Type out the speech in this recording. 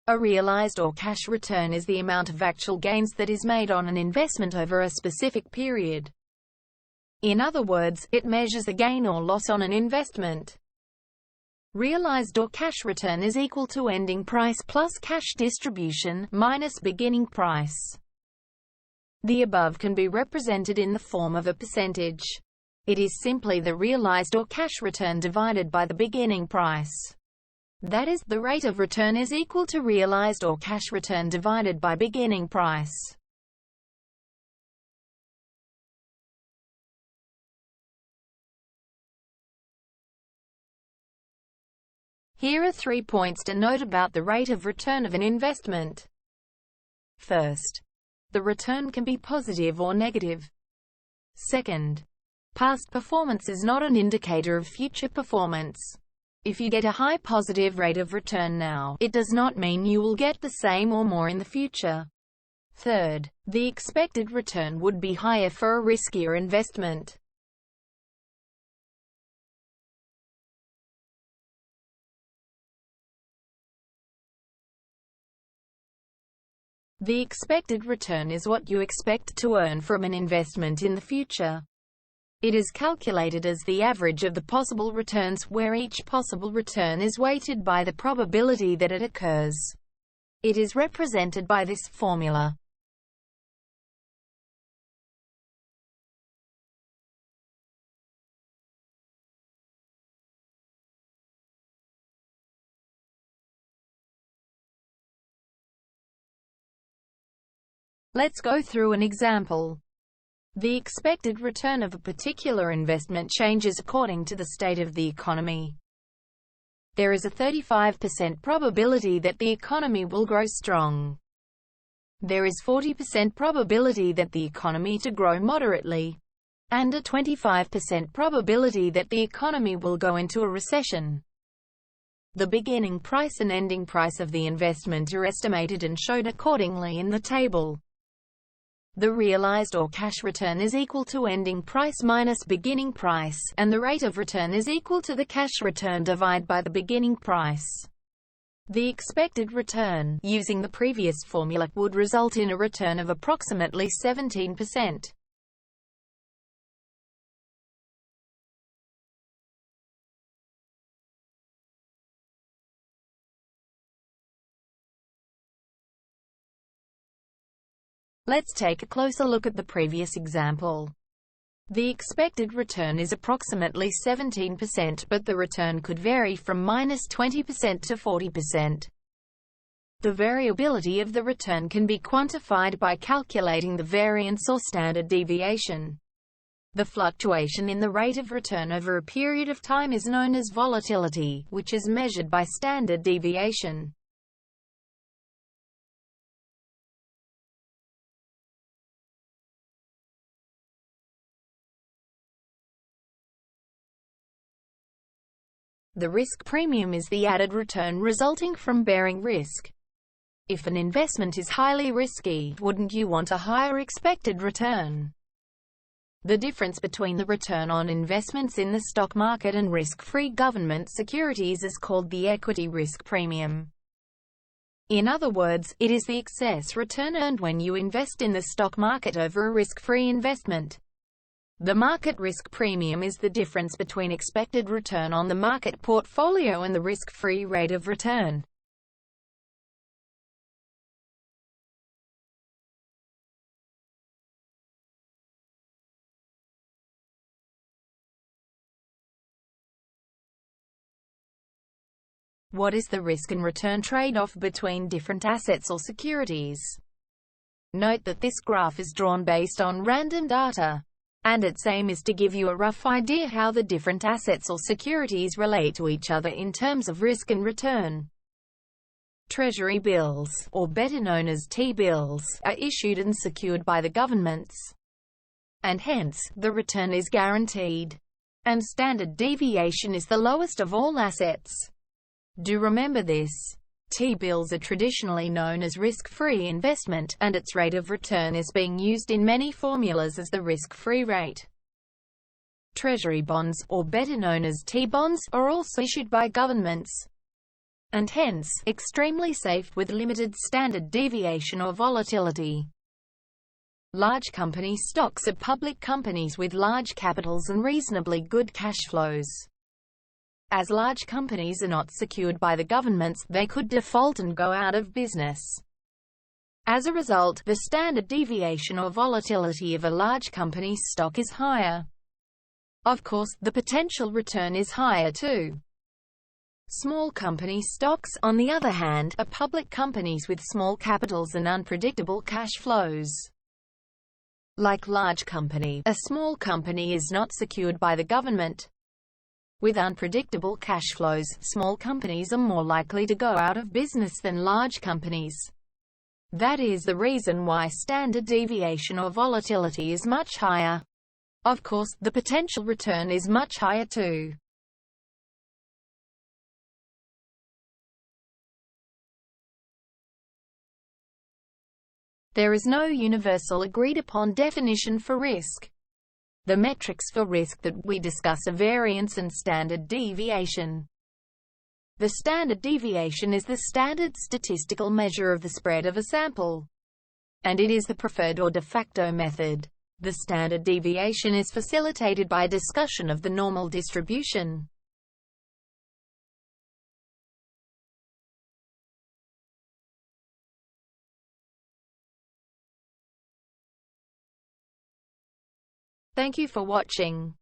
A realized or cash return is the amount of actual gains that is made on an investment over a specific period. In other words, it measures the gain or loss on an investment. Realized or cash return is equal to ending price plus cash distribution minus beginning price. The above can be represented in the form of a percentage. It is simply the realized or cash return divided by the beginning price. That is, the rate of return is equal to realized or cash return divided by beginning price. Here are 3 points to note about the rate of return of an investment. First, the return can be positive or negative. Second, past performance is not an indicator of future performance. If you get a high positive rate of return now, it does not mean you will get the same or more in the future. Third, the expected return would be higher for a riskier investment. The expected return is what you expect to earn from an investment in the future. It is calculated as the average of the possible returns, where each possible return is weighted by the probability that it occurs. It is represented by this formula. Let's go through an example. The expected return of a particular investment changes according to the state of the economy. There is a 35% probability that the economy will grow strong. There is 40% probability that the economy to grow moderately, and a 25% probability that the economy will go into a recession. The beginning price and ending price of the investment are estimated and shown accordingly in the table. The realized or cash return is equal to ending price minus beginning price, and the rate of return is equal to the cash return divided by the beginning price. The expected return, using the previous formula, would result in a return of approximately 17%. Let's take a closer look at the previous example. The expected return is approximately 17%, but the return could vary from -20% to 40%. The variability of the return can be quantified by calculating the variance or standard deviation. The fluctuation in the rate of return over a period of time is known as volatility, which is measured by standard deviation. The risk premium is the added return resulting from bearing risk. If an investment is highly risky, wouldn't you want a higher expected return? The difference between the return on investments in the stock market and risk-free government securities is called the equity risk premium. In other words, it is the excess return earned when you invest in the stock market over a risk-free investment. The market risk premium is the difference between expected return on the market portfolio and the risk-free rate of return. What is the risk and return trade-off between different assets or securities? Note that this graph is drawn based on random data, and its aim is to give you a rough idea how the different assets or securities relate to each other in terms of risk and return. Treasury bills, or better known as T-bills, are issued and secured by the governments, and hence, the return is guaranteed, and standard deviation is the lowest of all assets. Do remember this. T-bills are traditionally known as risk-free investment, and its rate of return is being used in many formulas as the risk-free rate. Treasury bonds, or better known as T-bonds, are also issued by governments. and hence, extremely safe with limited standard deviation or volatility. Large company stocks are public companies with large capitals and reasonably good cash flows. As large companies are not secured by the governments, they could default and go out of business. As a result, the standard deviation or volatility of a large company's stock is higher. Of course, the potential return is higher too. Small company stocks, on the other hand, are public companies with small capitals and unpredictable cash flows. Like large company, a small company is not secured by the government. With unpredictable cash flows, small companies are more likely to go out of business than large companies. That is the reason why standard deviation or volatility is much higher. Of course, the potential return is much higher too. There is no universal agreed-upon definition for risk. The metrics for risk that we discuss are variance and standard deviation. The standard deviation is the standard statistical measure of the spread of a sample, and it is the preferred or de facto method. The standard deviation is facilitated by discussion of the normal distribution. Thank you for watching.